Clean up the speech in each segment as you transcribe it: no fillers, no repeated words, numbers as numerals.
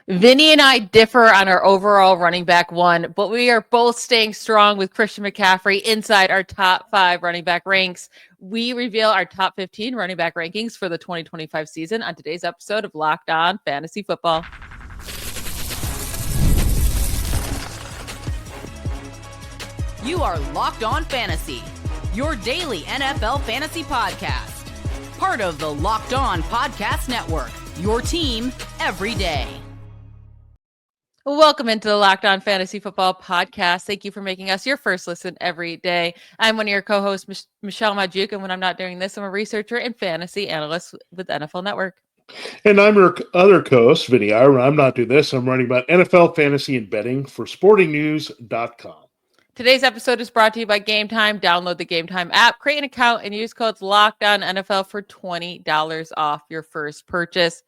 Vinnie and I differ on our overall running back one, but we are both staying strong with Christian McCaffrey inside our top 5 running back ranks. We reveal our top 15 running back rankings for the 2025 season on today's episode of Locked On Fantasy Football. You are Locked On Fantasy, your daily NFL fantasy podcast. Part of the Locked On Podcast Network, your team every day. Welcome into the Locked On Fantasy Football podcast. Thank you for making us your first listen every day. I'm one of your co-hosts, Michelle Magdziuk, and when I'm not doing this, I'm a researcher and fantasy analyst with NFL Network. And I'm your other co-host, Vinnie Iyer. I'm not doing this. I'm writing about NFL fantasy and betting for sportingnews.com. Today's episode is brought to you by Game Time. Download the Game Time app, create an account, and use codes LOCKEDONNFL for $20 off your first purchase.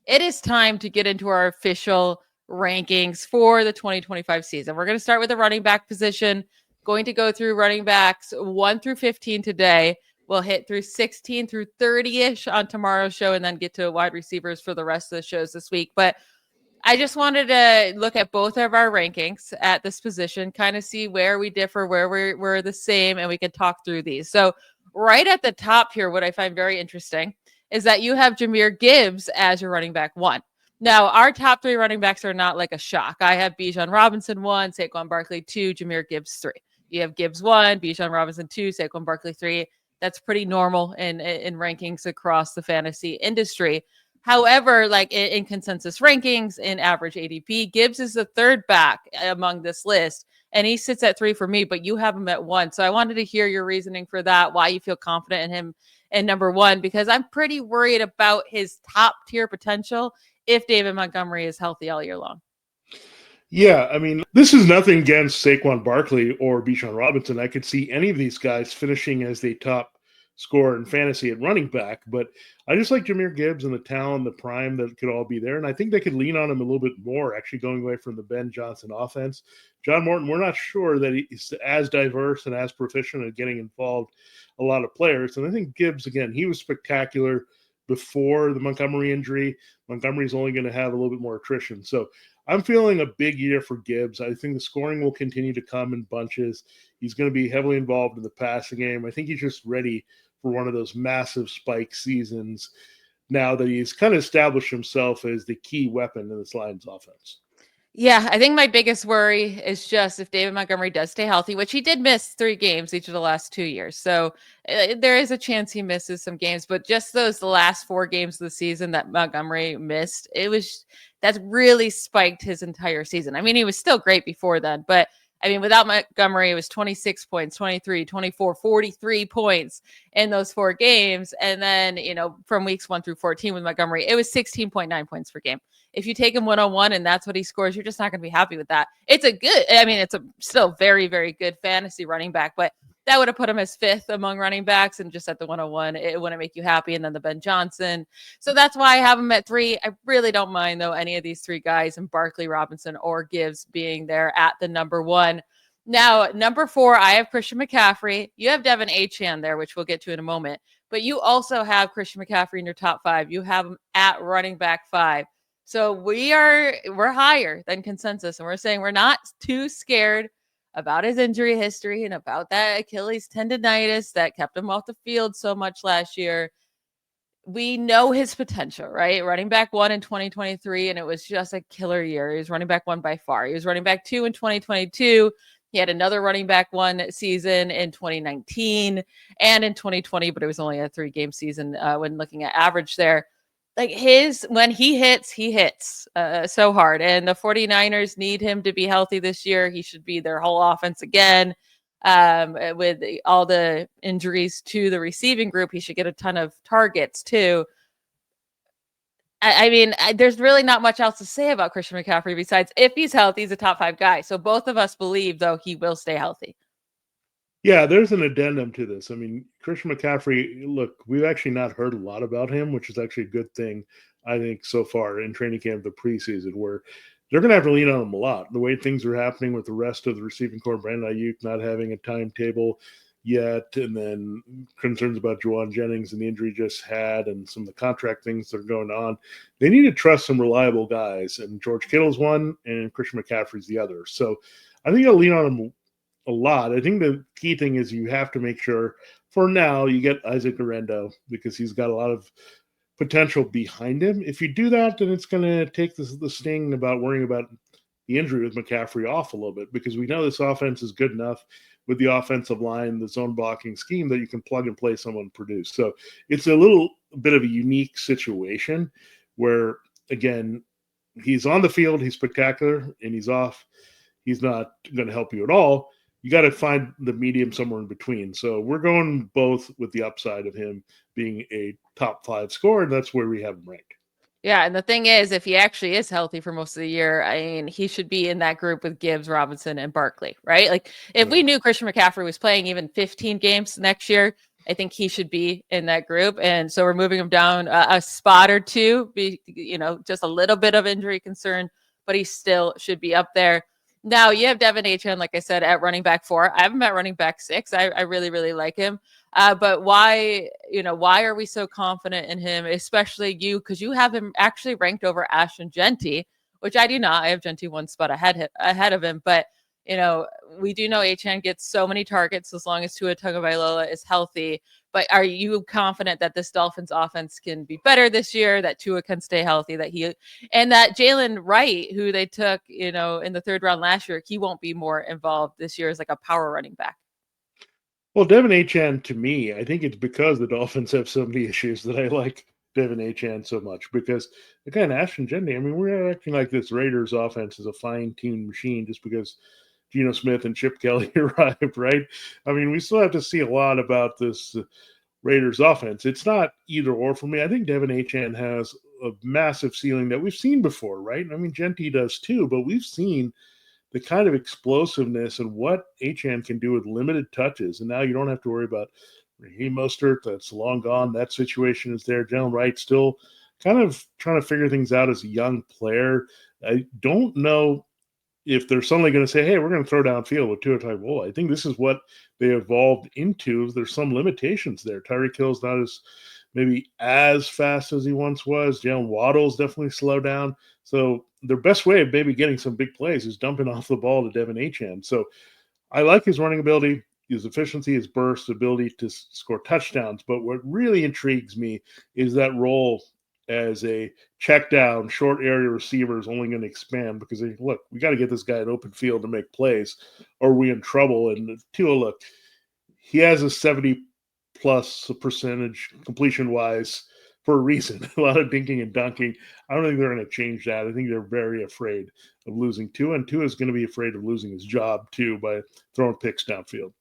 It is time to get into our official rankings for the 2025 season. We're going to start with the running back position, going to go through running backs 1 through 15 today. We'll hit through 16 through 30-ish on tomorrow's show and then get to wide receivers for the rest of the shows this week. But I just wanted to look at both of our rankings at this position, kind of see where we differ, where we're the same, and we can talk through these. So right at the top here, what I find very interesting is that you have Jahmyr Gibbs as your running back 1. Now, our top 3 running backs are not like a shock. I have Bijan Robinson 1, Saquon Barkley 2, Jahmyr Gibbs 3. You have Gibbs 1, Bijan Robinson 2, Saquon Barkley 3. That's pretty normal in rankings across the fantasy industry. However, like in consensus rankings, in average ADP, Gibbs is the 3rd back among this list, and he sits at 3 for me, but you have him at 1. So I wanted to hear your reasoning for that, why you feel confident in him in number 1, because I'm pretty worried about his top tier potential if David Montgomery is healthy all year long. Yeah, I mean, this is nothing against Saquon Barkley or Bijan Robinson. I could see any of these guys finishing as the top scorer in fantasy at running back, but I just like Jahmyr Gibbs and the talent, the prime that could all be there, and I think they could lean on him a little bit more, actually going away from the Ben Johnson offense. John Morton, we're not sure that he's as diverse and as proficient at getting involved a lot of players, and I think Gibbs, again, he was spectacular before the Montgomery injury. Montgomery's only going to have a little bit more attrition. So I'm feeling a big year for Gibbs. I think the scoring will continue to come in bunches. He's going to be heavily involved in the passing game. I think he's just ready for one of those massive spike seasons now that he's kind of established himself as the key weapon in this Lions offense. Yeah, I think my biggest worry is just if David Montgomery does stay healthy, which he did miss 3 games each of the last 2 years. So there is a chance he misses some games, but just the last 4 games of the season that Montgomery missed, that's really spiked his entire season. I mean, he was still great before then, but I mean, without Montgomery, it was 26 points, 23, 24, 43 points in those 4 games. And then, from weeks 1 through 14 with Montgomery, it was 16.9 points per game. If you take him 1-on-1 and that's what he scores, you're just not going to be happy with that. It's a still very, very good fantasy running back, but that would have put him as 5th among running backs, and just at the 1-on-1, it wouldn't make you happy. And then the Ben Johnson. So that's why I have him at 3. I really don't mind, though, any of these 3 guys, and Barkley, Robinson, or Gibbs being there at the number 1. Now, number 4, I have Christian McCaffrey. You have Devon Achane there, which we'll get to in a moment. But you also have Christian McCaffrey in your top 5. You have him at running back 5. So we're higher than consensus, and we're saying we're not too scared about his injury history and about that Achilles tendonitis that kept him off the field so much last year. We know his potential, right? Running back 1 in 2023, and it was just a killer year. He was running back 1 by far. He was running back 2 in 2022. He had another running back 1 season in 2019 and in 2020, but it was only a 3-game season when looking at average there. Like when he hits so hard, and the 49ers need him to be healthy this year. He should be their whole offense again. With all the injuries to the receiving group, he should get a ton of targets too. I mean, there's really not much else to say about Christian McCaffrey besides if he's healthy, he's a top 5 guy. So both of us believe, though, he will stay healthy. Yeah, there's an addendum to this. I mean, Christian McCaffrey, look, we've actually not heard a lot about him, which is actually a good thing, I think, so far in training camp, the preseason, where they're going to have to lean on him a lot. The way things are happening with the rest of the receiving core, Brandon Ayuk not having a timetable, yet, and then concerns about Juwan Jennings and the injury just had, and some of the contract things that are going on. They need to trust some reliable guys, and George Kittle's one, and Christian McCaffrey's the other. So I think I'll lean on him a lot. I think the key thing is you have to make sure, for now, you get Isaac Orendo, because he's got a lot of potential behind him. If you do that, then it's going to take the sting about worrying about the injury with McCaffrey off a little bit, because we know this offense is good enough with the offensive line, the zone blocking scheme, that you can plug and play someone produce. So it's a little bit of a unique situation where, again, he's on the field, he's spectacular, and he's off. He's not going to help you at all. You got to find the medium somewhere in between. So we're going both with the upside of him being a top 5 scorer, and that's where we have him ranked. Yeah, and the thing is, if he actually is healthy for most of the year, I mean, he should be in that group with Gibbs, Robinson, and Barkley, right? Like, if we knew Christian McCaffrey was playing even 15 games next year, I think he should be in that group. And so we're moving him down a spot or two, just a little bit of injury concern, but he still should be up there. Now, you have Devon Achane, like I said, at running back 4. I have him at running back 6. I really, really like him. But why are we so confident in him, especially you? Because you have him actually ranked over Ashon Jeanty, which I do not. I have Jeanty one spot ahead of him. But, we do know Achane gets so many targets as long as Tua Tagovailoa is healthy. But are you confident that this Dolphins offense can be better this year, that Tua can stay healthy, and that Jalen Wright, who they took, in the 3rd round last year, he won't be more involved this year as like a power running back? Well, Devon Achane, to me, I think it's because the Dolphins have so many issues that I like Devon Achane so much. Because, again, Ashon Jeanty, I mean, we're acting like this Raiders offense is a fine-tuned machine just because Geno Smith and Chip Kelly arrived, right? I mean, we still have to see a lot about this Raiders offense. It's not either or for me. I think Devon Achane has a massive ceiling that we've seen before, right? I mean, Jeanty does too, but we've seen the kind of explosiveness and what Achane can do with limited touches. And now you don't have to worry about Raheem Mostert. That's long gone. That situation is there. Jalen Wright still kind of trying to figure things out as a young player. I don't know if they're suddenly going to say, hey, we're going to throw downfield with Tua Tagovailoa. I think this is what they evolved into. There's some limitations there. Tyreek Hill's not maybe as fast as he once was. Jalen Waddle's definitely slowed down. So their best way of maybe getting some big plays is dumping off the ball to Devon Achane. So I like his running ability, his efficiency, his burst, ability to score touchdowns. But what really intrigues me is that role as a check down, short area receiver is only going to expand because look, we got to get this guy an open field to make plays, or are we in trouble? And Tua, look, he has a 70+ percentage completion wise for a reason. A lot of dinking and dunking. I don't think they're going to change that. I think they're very afraid of losing Tua, and Tua is going to be afraid of losing his job too by throwing picks downfield.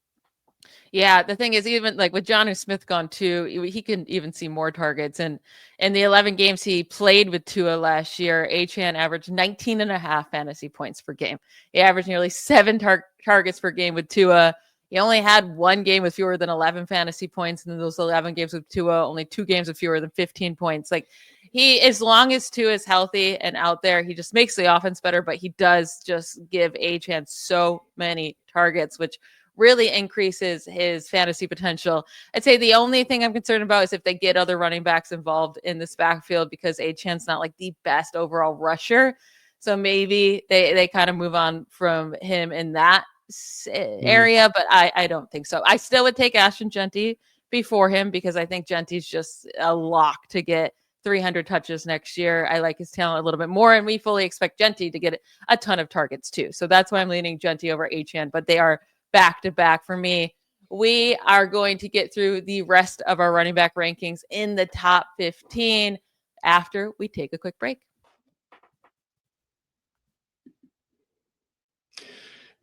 Yeah, the thing is, even like with Jonnu Smith gone too, he can even see more targets. And in the 11 games he played with Tua last year, Achane averaged 19.5 fantasy points per game. He averaged nearly 7 targets per game with Tua. He only had 1 game with fewer than 11 fantasy points. And in those 11 games with Tua, only 2 games with fewer than 15 points. Like, as long as Tua is healthy and out there, he just makes the offense better. But he does just give Achane so many targets, which really increases his fantasy potential. I'd say the only thing I'm concerned about is if they get other running backs involved in this backfield, because Achane's not like the best overall rusher. So maybe they kind of move on from him in that area, but I don't think so. I still would take Ashon Jeanty before him because I think Jeanty's just a lock to get 300 touches next year. I like his talent a little bit more, and we fully expect Jeanty to get a ton of targets too. So that's why I'm leaning Jeanty over Achane, but they are back to back for me. We are going to get through the rest of our running back rankings in the top 15 after we take a quick break.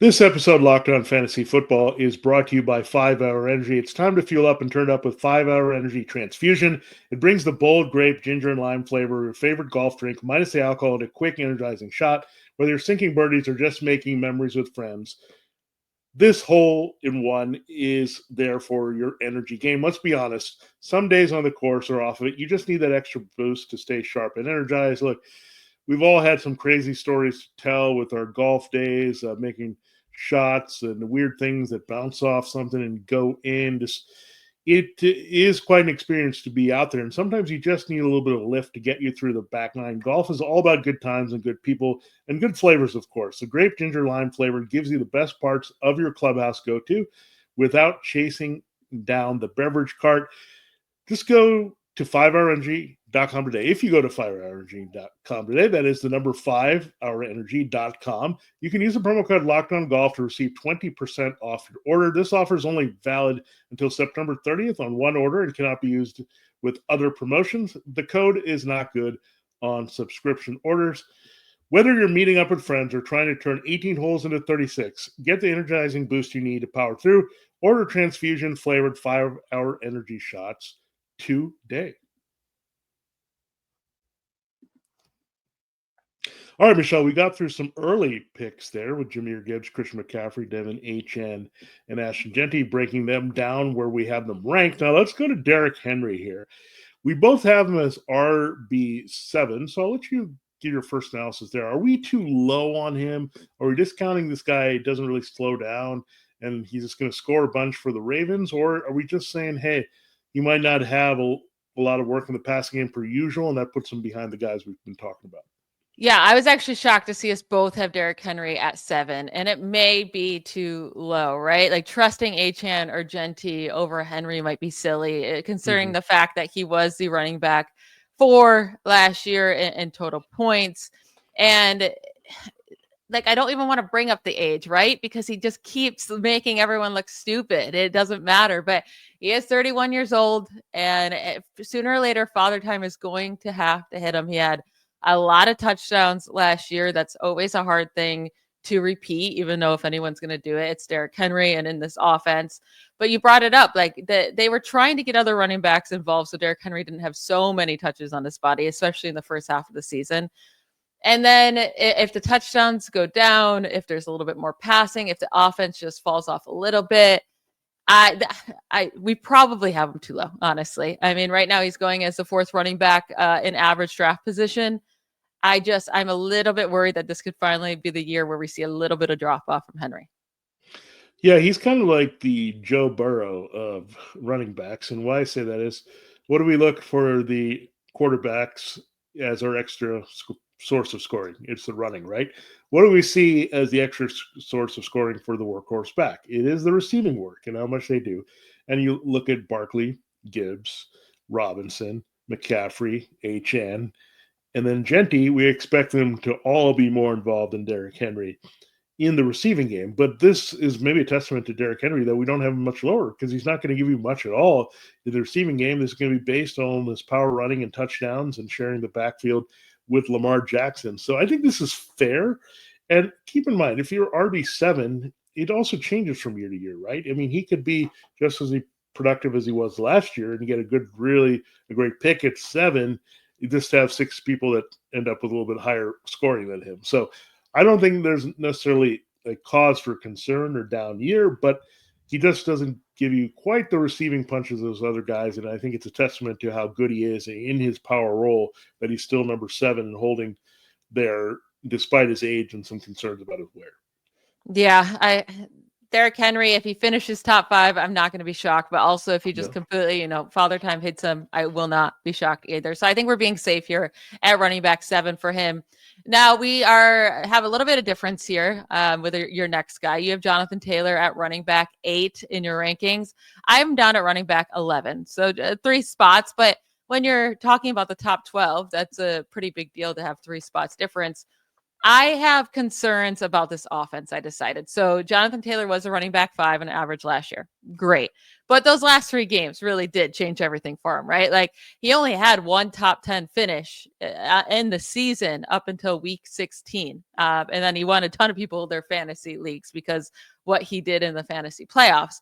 This episode, Locked On Fantasy Football, is brought to you by 5 Hour Energy. It's time to fuel up and turn up with 5 Hour Energy Transfusion. It brings the bold grape, ginger, and lime flavor of your favorite golf drink, minus the alcohol, in a quick, energizing shot. Whether you're sinking birdies or just making memories with friends, this hole-in-one is there for your energy game. Let's be honest. Some days on the course or off of it, you just need that extra boost to stay sharp and energized. Look, we've all had some crazy stories to tell with our golf days, making shots and the weird things that bounce off something and go in. It is quite an experience to be out there. And sometimes you just need a little bit of lift to get you through the back nine. Golf is all about good times and good people and good flavors, of course. The grape ginger lime flavor gives you the best parts of your clubhouse go-to without chasing down the beverage cart. Just go to 5hourenergy.com today. If you go to 5hourenergy.com today, that is the number 5hourenergy.com. You can use the promo code LOCKEDONGolf to receive 20% off your order. This offer is only valid until September 30th on one order and cannot be used with other promotions. The code is not good on subscription orders. Whether you're meeting up with friends or trying to turn 18 holes into 36, get the energizing boost you need to power through. Order transfusion flavored 5-hour energy shots today. All right, Michelle, we got through some early picks there with Jahmyr Gibbs, Christian McCaffrey, Devon Achane, and Ashon Jeanty, breaking them down where we have them ranked. Now let's go to Derrick Henry here. We both have him as RB7, so I'll let you give your first analysis there. Are we too low on him? Or are we discounting this guy doesn't really slow down and he's just going to score a bunch for the Ravens? Or are we just saying, hey, he might not have a lot of work in the passing game per usual, and that puts him behind the guys we've been talking about? Yeah, I was actually shocked to see us both have Derrick Henry at 7, and it may be too low, right? Like trusting Achane or Jeanty over Henry might be silly, considering the fact that he was the running back 4 last year in total points. And like, I don't even want to bring up the age, right? Because he just keeps making everyone look stupid. It doesn't matter, but he is 31 years old, and sooner or later, Father Time is going to have to hit him. He had a lot of touchdowns last year. That's always a hard thing to repeat, even though if anyone's going to do it, it's Derrick Henry and in this offense. But you brought it up, like they were trying to get other running backs involved, so Derrick Henry didn't have so many touches on his body, especially in the first half of the season. And then if the touchdowns go down, if there's a little bit more passing, if the offense just falls off a little bit, we probably have him too low, honestly. I mean, right now he's going as the 4th running back in average draft position. I'm a little bit worried that this could finally be the year where we see a little bit of drop off from Henry. Yeah, he's kind of like the Joe Burrow of running backs. And why I say that is, what do we look for the quarterbacks as our extra source of scoring? It's the running, right? What do we see as the extra source of scoring for the workhorse back? It is the receiving work and how much they do. And you look at Barkley, Gibbs, Robinson, McCaffrey, Achane, and then Jeanty. We expect them to all be more involved than Derrick Henry in the receiving game. But this is maybe a testament to Derrick Henry that we don't have him much lower, because he's not going to give you much at all in the receiving game. This is going to be based on his power running and touchdowns and sharing the backfield with Lamar Jackson. So I think this is fair. And keep in mind, if you're RB7, it also changes from year to year, right? I mean, he could be just as productive as he was last year and get a great pick at 7. You just have 6 people that end up with a little bit higher scoring than him. So I don't think there's necessarily a cause for concern or down year, but he just doesn't give you quite the receiving punch as those other guys. And I think it's a testament to how good he is in his power role that he's still number 7 and holding there despite his age and some concerns about his wear. Yeah, Derrick Henry, if he finishes top 5, I'm not going to be shocked. But also, if he just completely, Father Time hits him, I will not be shocked either. So I think we're being safe here at running back 7 for him. Now we have a little bit of difference here with your next guy. You have Jonathan Taylor at running back 8 in your rankings. I'm down at running back 11, so 3 spots. But when you're talking about the top 12, that's a pretty big deal to have 3 spots difference. I have concerns about this offense, I decided. So Jonathan Taylor was a running back 5 on average last year. Great. But those last 3 games really did change everything for him, right? Like, he only had 1 top 10 finish in the season up until week 16. And then he won a ton of people their fantasy leagues because what he did in the fantasy playoffs.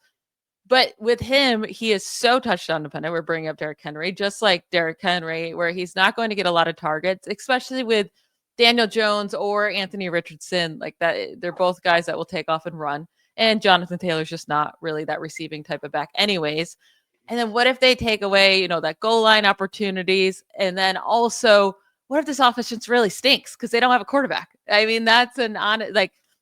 But with him, he is so touchdown dependent. We're bringing up Derrick Henry, just like Derrick Henry, where he's not going to get a lot of targets, especially with Daniel Jones or Anthony Richardson. Like that, they're both guys that will take off and run. And Jonathan Taylor's just not really that receiving type of back anyways. And then what if they take away, that goal line opportunities? And then also, what if this offense just really stinks because they don't have a quarterback? I mean, that's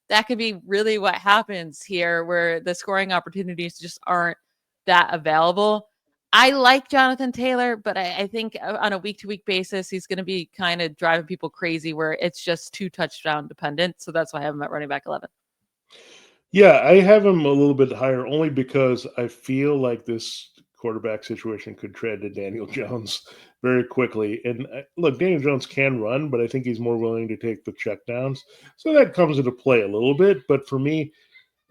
that could be really what happens here, where the scoring opportunities just aren't that available. I like Jonathan Taylor, but I think on a week-to-week basis, he's going to be kind of driving people crazy where it's just too touchdown dependent. So that's why I have him at running back 11. Yeah, I have him a little bit higher only because I feel like this quarterback situation could tread to Daniel Jones very quickly. And look, Daniel Jones can run, but I think he's more willing to take the checkdowns. So that comes into play a little bit. But for me,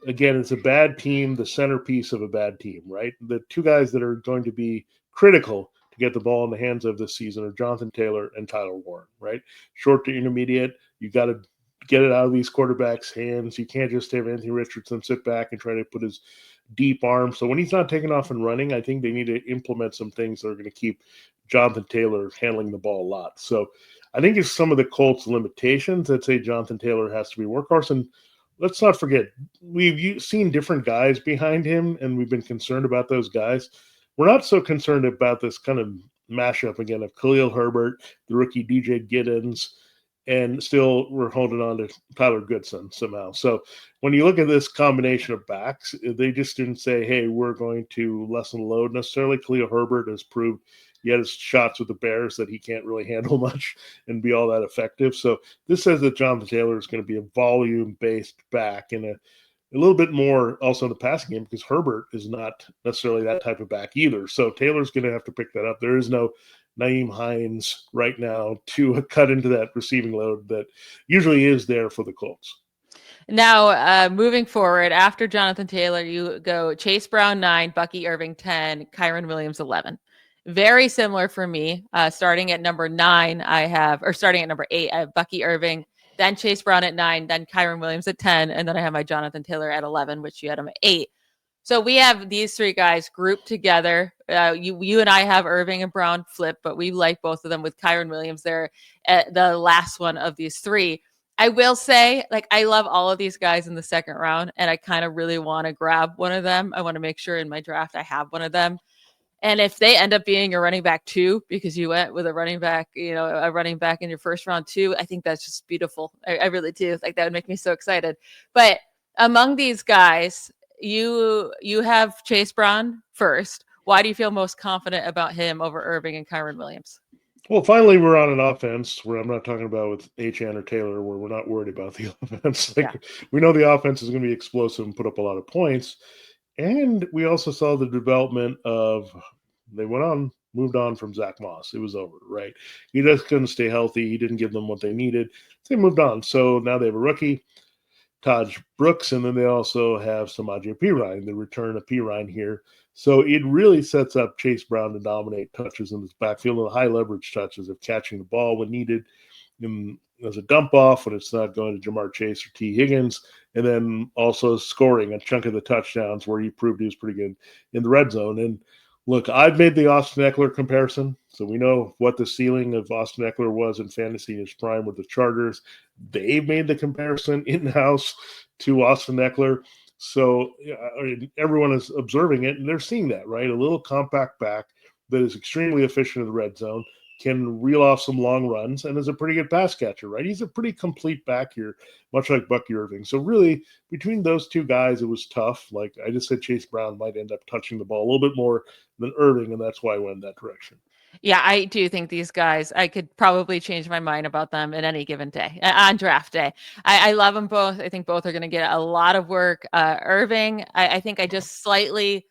again, it's a bad team, the centerpiece of a bad team, right? The two guys that are going to be critical to get the ball in the hands of this season are Jonathan Taylor and Tyler Warren, right? Short to intermediate, you got to get it out of these quarterbacks' hands. You can't just have Anthony Richardson sit back and try to put his deep arm. So when he's not taking off and running, I think they need to implement some things that are going to keep Jonathan Taylor handling the ball a lot. So I think it's some of the Colts' limitations that say Jonathan Taylor has to be workhorse. And let's not forget, we've seen different guys behind him, and we've been concerned about those guys. We're not so concerned about this kind of mashup again of Khalil Herbert, the rookie DJ Giddens, and still we're holding on to Tyler Goodson somehow. So when you look at this combination of backs, they just didn't say, hey, we're going to lessen the load necessarily. Khalil Herbert has proved he had his shots with the Bears that he can't really handle much and be all that effective. So this says that Jonathan Taylor is going to be a volume-based back and a little bit more also in the passing game because Herbert is not necessarily that type of back either. So Taylor's going to have to pick that up. There is no Nyheim Hines right now to cut into that receiving load that usually is there for the Colts. Now, moving forward, after Jonathan Taylor, you go Chase Brown 9, Bucky Irving 10, Kyren Williams 11. Very similar for me. Starting at number 9, starting at number 8, I have Bucky Irving, then Chase Brown at 9, then Kyren Williams at 10, and then I have my Jonathan Taylor at 11, which you had him at 8. So we have these three guys grouped together. You and I have Irving and Brown flip, but we like both of them with Kyren Williams there at the last one of these three. I will say, I love all of these guys in the second round, and I kind of really want to grab one of them. I want to make sure in my draft I have one of them. And if they end up being a running back 2, because you went with a running back in your first round 2, I think that's just beautiful. I really do. That would make me so excited. But among these guys, you have Chase Brown first. Why do you feel most confident about him over Irving and Kyren Williams? Well, finally, we're on an offense where I'm not talking about with Achane or Taylor, where we're not worried about the offense. We know the offense is going to be explosive and put up a lot of points. And we also saw the development of they moved on from Zach Moss. It was over, right? He just couldn't stay healthy. He didn't give them what they needed. So they moved on. So now they have a rookie, Taj Brooks, and then they also have Samaje Perine, the return of Perine here. So it really sets up Chase Brown to dominate touches in this backfield and the high leverage touches of catching the ball when needed. And as a dump off when it's not going to Jamar Chase or T. Higgins, and then also scoring a chunk of the touchdowns where he proved he was pretty good in the red zone. And look, I've made the Austin Eckler comparison, so we know what the ceiling of Austin Eckler was in fantasy in his prime with the Chargers. They've made the comparison in-house to Austin Eckler. So everyone is observing it, and they're seeing that, right? A little compact back that is extremely efficient in the red zone, can reel off some long runs, and is a pretty good pass catcher, right? He's a pretty complete back here, much like Bucky Irving. So really, between those two guys, it was tough. Like I just said, Chase Brown might end up touching the ball a little bit more than Irving, and that's why I went in that direction. Yeah, I do think these guys, I could probably change my mind about them at any given day, on draft day. I love them both. I think both are going to get a lot of work. Irving, I think I just slightly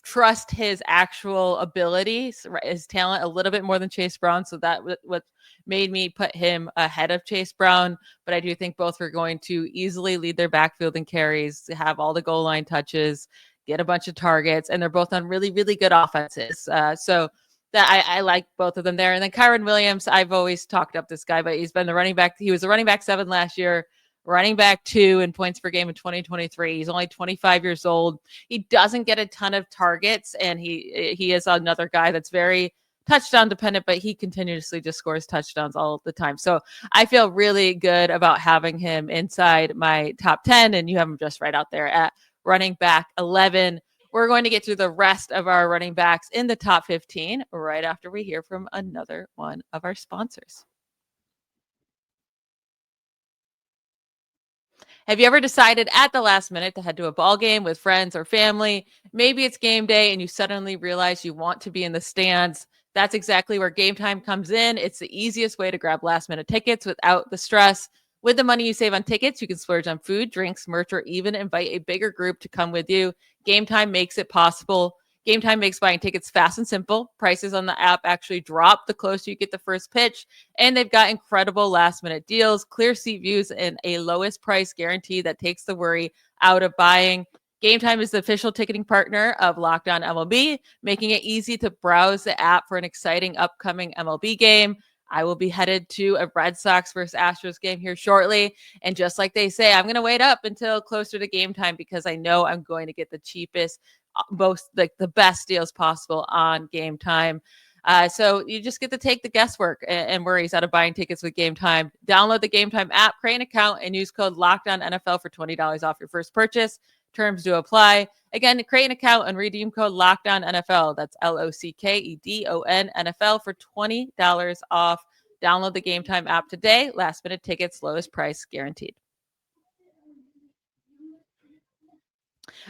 trust his actual abilities, his talent a little bit more than Chase Brown. So that what made me put him ahead of Chase Brown. But I do think both are going to easily lead their backfield in carries, have all the goal line touches, get a bunch of targets, and they're both on really, really good offenses. So that I like both of them there. And then Kyren Williams, I've always talked up this guy, but he's been the running back. He was a running back 7 last year, running back 2 in points per game in 2023. He's only 25 years old. He doesn't get a ton of targets, and he is another guy that's very touchdown dependent, but he continuously just scores touchdowns all the time. So I feel really good about having him inside my top 10, and you have him just right out there at running back 11. We're going to get through the rest of our running backs in the top 15 right after we hear from another one of our sponsors. Have you ever decided at the last minute to head to a ball game with friends or family? Maybe it's game day and you suddenly realize you want to be in the stands. That's exactly where Game Time comes in. It's the easiest way to grab last minute tickets without the stress. With the money you save on tickets, you can splurge on food, drinks, merch, or even invite a bigger group to come with you. Game Time makes it possible. Game Time makes buying tickets fast and simple. Prices on the app actually drop the closer you get the first pitch, and they've got incredible last minute deals, clear seat views, and a lowest price guarantee that takes the worry out of buying. Game Time is the official ticketing partner of Locked On MLB, making it easy to browse the app for an exciting upcoming MLB game. I will be headed to a Red Sox versus Astros game here shortly. And just like they say, I'm going to wait up until closer to game time because I know I'm going to get the cheapest, most like the best deals possible on Game Time. So you just get to take the guesswork and worries out of buying tickets with Game Time. Download the Game Time app, create an account, and use code LOCKEDONNFL for $20 off your first purchase. Terms do apply. Again, create an account and redeem code LOCKEDONNFL. That's LOCKEDON NFL for $20 off. Download the Game Time app today. Last minute tickets, lowest price guaranteed.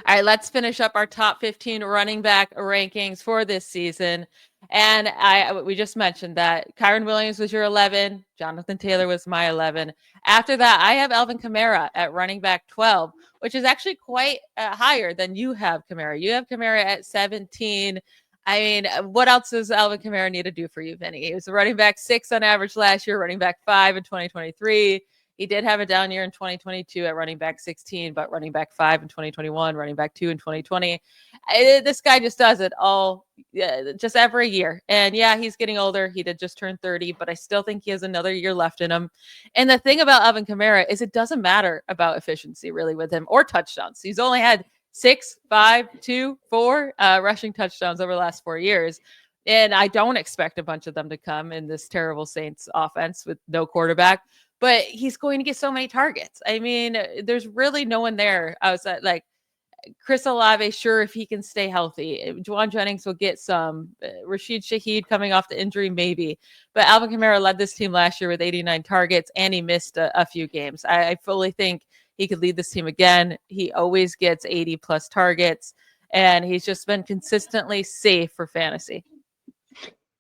All right, let's finish up our top 15 running back rankings for this season. And we just mentioned that Kyren Williams was your 11. Jonathan Taylor was my 11. After that, I have Alvin Kamara at running back 12, which is actually quite higher than you have Kamara. You have Kamara at 17. I mean, what else does Alvin Kamara need to do for you, Vinny? He was a running back 6 on average last year, running back 5 in 2023. He did have a down year in 2022 at running back 16, but running back 5 in 2021, running back 2 in 2020. This guy just does it all, just every year. And yeah, he's getting older. He did just turn 30, but I still think he has another year left in him. And the thing about Alvin Kamara is it doesn't matter about efficiency really with him or touchdowns. He's only had 6, 5, 2, 4 rushing touchdowns over the last 4 years. And I don't expect a bunch of them to come in this terrible Saints offense with no quarterback. But he's going to get so many targets. I mean, there's really no one there outside. Like Chris Olave, sure, if he can stay healthy. Juwan Jennings will get some. Rashid Shaheed coming off the injury, maybe. But Alvin Kamara led this team last year with 89 targets, and he missed a few games. I fully think he could lead this team again. He always gets 80-plus targets, and he's just been consistently safe for fantasy.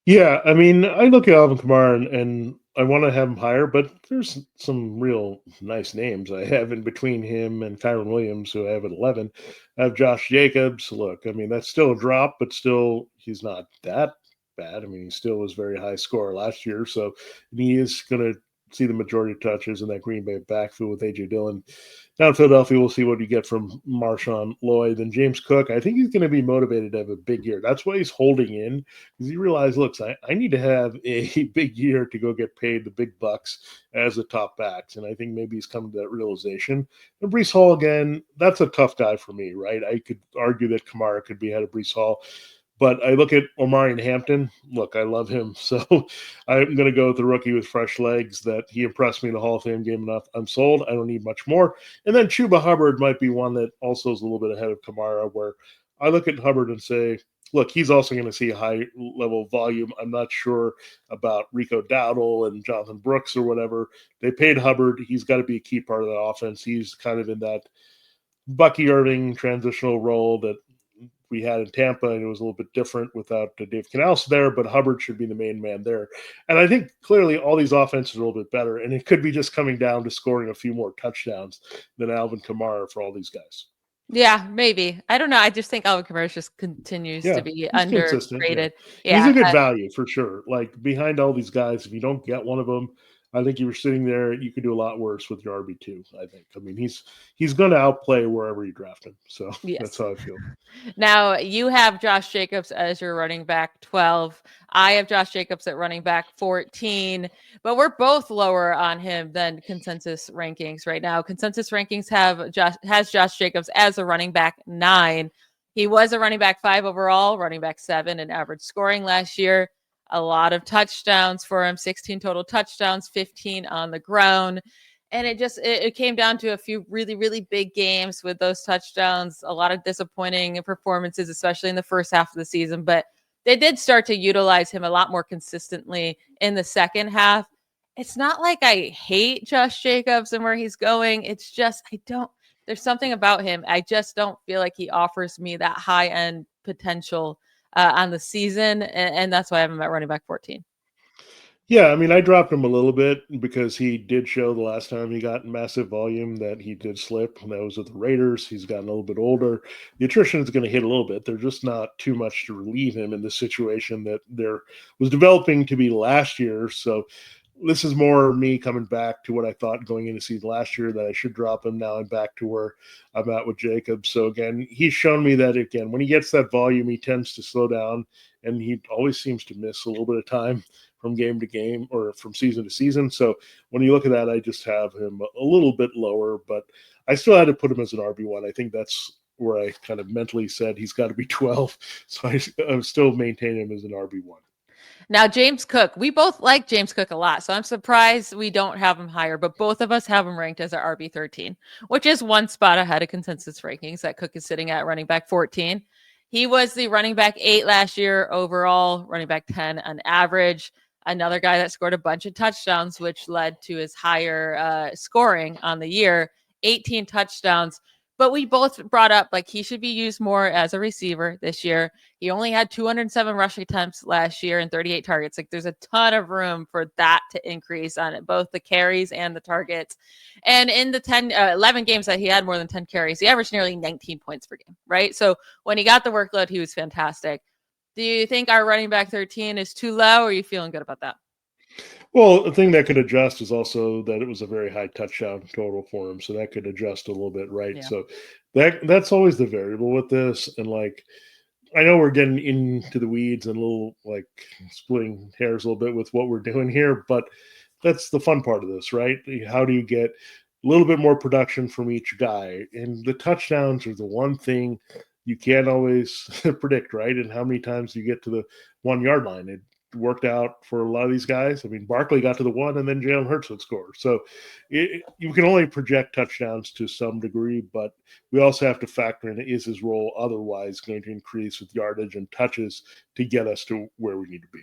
Yeah, I mean, I look at Alvin Kamara and I want to have him higher, but there's some real nice names I have in between him and Kyren Williams, who I have at 11. I have Josh Jacobs. Look, I mean, that's still a drop, but still, he's not that bad. I mean, he still was very high scorer last year, so he is going to see the majority of touches in that Green Bay backfield with A.J. Dillon. Down in Philadelphia, we'll see what you get from Marshawn Lloyd and James Cook. I think he's going to be motivated to have a big year. That's why he's holding in, because he realized, look, I need to have a big year to go get paid the big bucks as the top backs. And I think maybe he's coming to that realization. And Breece Hall, again, that's a tough guy for me, right? I could argue that Kamara could be ahead of Breece Hall. But I look at Omarion Hampton. Look, I love him. So I'm going to go with the rookie with fresh legs that he impressed me in the Hall of Fame game enough. I'm sold. I don't need much more. And then Chuba Hubbard might be one that also is a little bit ahead of Kamara, where I look at Hubbard and say, look, he's also going to see a high-level volume. I'm not sure about Rico Dowdle and Jonathan Brooks or whatever. They paid Hubbard. He's got to be a key part of the offense. He's kind of in that Bucky Irving transitional role that we had in Tampa, and it was a little bit different without Dave Canales there, but Hubbard should be the main man there. And I think clearly all these offenses are a little bit better, and it could be just coming down to scoring a few more touchdowns than Alvin Kamara for all these guys. Yeah, maybe. I don't know. I just think Alvin Kamara just continues to be underrated. Yeah. He's a good value for sure. Like behind all these guys, if you don't get one of them, I think you were sitting there, you could do a lot worse with your RB2, I think. I mean, he's going to outplay wherever you draft him. So That's how I feel. Now, you have Josh Jacobs as your running back 12. I have Josh Jacobs at running back 14, but we're both lower on him than consensus rankings right now. Consensus rankings has Josh Jacobs as a running back 9. He was a running back 5 overall, running back 7 in average scoring last year. A lot of touchdowns for him, 16 total touchdowns, 15 on the ground. And it came down to a few really, really big games with those touchdowns, a lot of disappointing performances, especially in the first half of the season. But they did start to utilize him a lot more consistently in the second half. it's not like I hate Josh Jacobs and where he's going. It's just, there's something about him. I just don't feel like he offers me that high end potential on the season. And that's why I have him at running back 14. Yeah, I mean, I dropped him a little bit because he did show the last time he got massive volume that he did slip, and that was with the Raiders. He's gotten a little bit older. The attrition is going to hit a little bit. There's just not too much to relieve him in the situation that there was developing to be last year. So this is more me coming back to what I thought going into season last year, that I should drop him. Now I'm back to where I'm at with Jacobs. So again, he's shown me that again, when he gets that volume, he tends to slow down, and he always seems to miss a little bit of time from game to game or from season to season. So when you look at that, I just have him a little bit lower, but I still had to put him as an RB1. I think that's where I kind of mentally said he's got to be 12. So I'm still maintaining him as an RB1. Now, James Cook, we both like James Cook a lot, so I'm surprised we don't have him higher, but both of us have him ranked as our RB13, which is one spot ahead of consensus rankings that Cook is sitting at running back 14. He was the running back 8 last year overall, running back 10 on average. Another guy that scored a bunch of touchdowns, which led to his higher scoring on the year, 18 touchdowns. But we both brought up like he should be used more as a receiver this year. He only had 207 rushing attempts last year and 38 targets. Like there's a ton of room for that to increase on it, both the carries and the targets. And in the 11 games that he had more than 10 carries, he averaged nearly 19 points per game, right? So when he got the workload, he was fantastic. Do you think our running back 13 is too low, or are you feeling good about that? Well, the thing that could adjust is also that it was a very high touchdown total for him, so that could adjust a little bit, right? Yeah. So that's always the variable with this. And like, I know we're getting into the weeds and a little like splitting hairs a little bit with what we're doing here, but that's the fun part of this, right? How do you get a little bit more production from each guy? And the touchdowns are the one thing you can't always predict, right? And how many times do you get to the 1 yard line? It worked out for a lot of these guys. I mean, Barkley got to the 1 and then Jalen Hurts would score. So you can only project touchdowns to some degree, but we also have to factor in, is his role otherwise going to increase with yardage and touches to get us to where we need to be?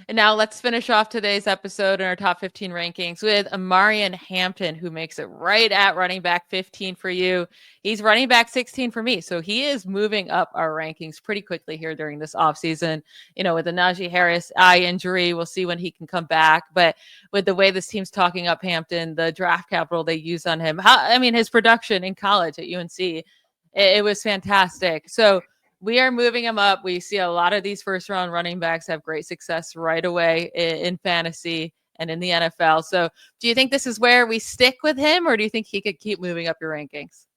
And now let's finish off today's episode in our top 15 rankings with Omarion Hampton, who makes it right at running back 15 for you. He's running back 16 for me. So he is moving up our rankings pretty quickly here during this offseason. You know, with the Najee Harris eye injury, we'll see when he can come back. But with the way this team's talking up Hampton, the draft capital they use on him, his production in college at UNC, it was fantastic. So we are moving him up. We see a lot of these first round running backs have great success right away in fantasy and in the NFL. So do you think this is where we stick with him, or do you think he could keep moving up your rankings?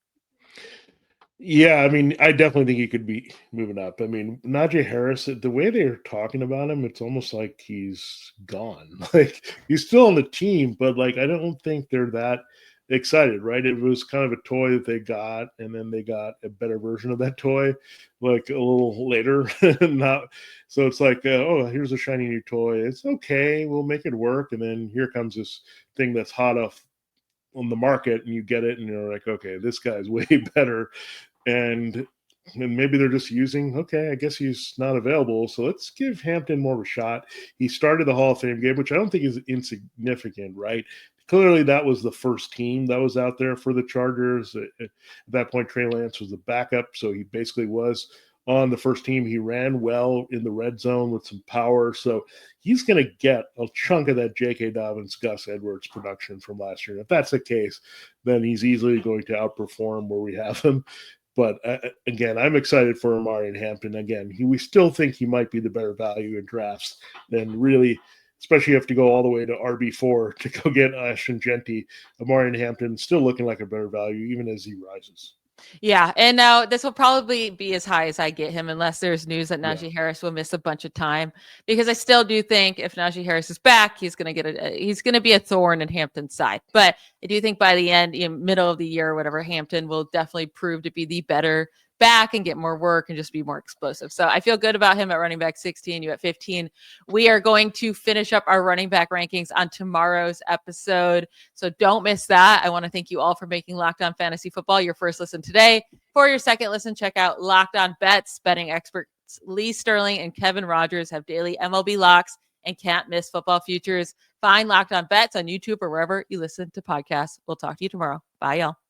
Yeah, I mean, I definitely think he could be moving up. I mean, Najee Harris, the way they're talking about him, it's almost like he's gone. Like he's still on the team, but like I don't think they're that excited, right? It was kind of a toy that they got, and then they got a better version of that toy like a little later. Not so it's like, oh, here's a shiny new toy. It's okay, we'll make it work. And then here comes this thing that's hot off on the market, and you get it, and you're like, okay, this guy's way better. And maybe they're just using, okay, I guess he's not available, so let's give Hampton more of a shot. He started the Hall of Fame game, which I don't think is insignificant, right? Clearly, that was the first team that was out there for the Chargers. At that point, Trey Lance was the backup, so he basically was on the first team. He ran well in the red zone with some power, so he's going to get a chunk of that J.K. Dobbins, Gus Edwards production from last year. If that's the case, then he's easily going to outperform where we have him. But again, I'm excited for Omarion Hampton. Again, we still think he might be the better value in drafts than really, especially if you have to go all the way to RB4 to go get Ashon Jeanty. Omarion Hampton still looking like a better value even as he rises. Yeah, and now this will probably be as high as I get him unless there's news that Najee Harris will miss a bunch of time, because I still do think if Najee Harris is back, he's going to be a thorn in Hampton's side. But I do think by the end, middle of the year or whatever, Hampton will definitely prove to be the better back and get more work and just be more explosive. So I feel good about him at running back 16, you at 15. We are going to finish up our running back rankings on tomorrow's episode. So don't miss that. I want to thank you all for making Locked On Fantasy Football your first listen today. For your second listen, check out Locked On Bets. Betting experts Lee Sterling and Kevin Rogers have daily MLB locks and can't miss football futures. Find Locked On Bets on YouTube or wherever you listen to podcasts. We'll talk to you tomorrow. Bye, y'all.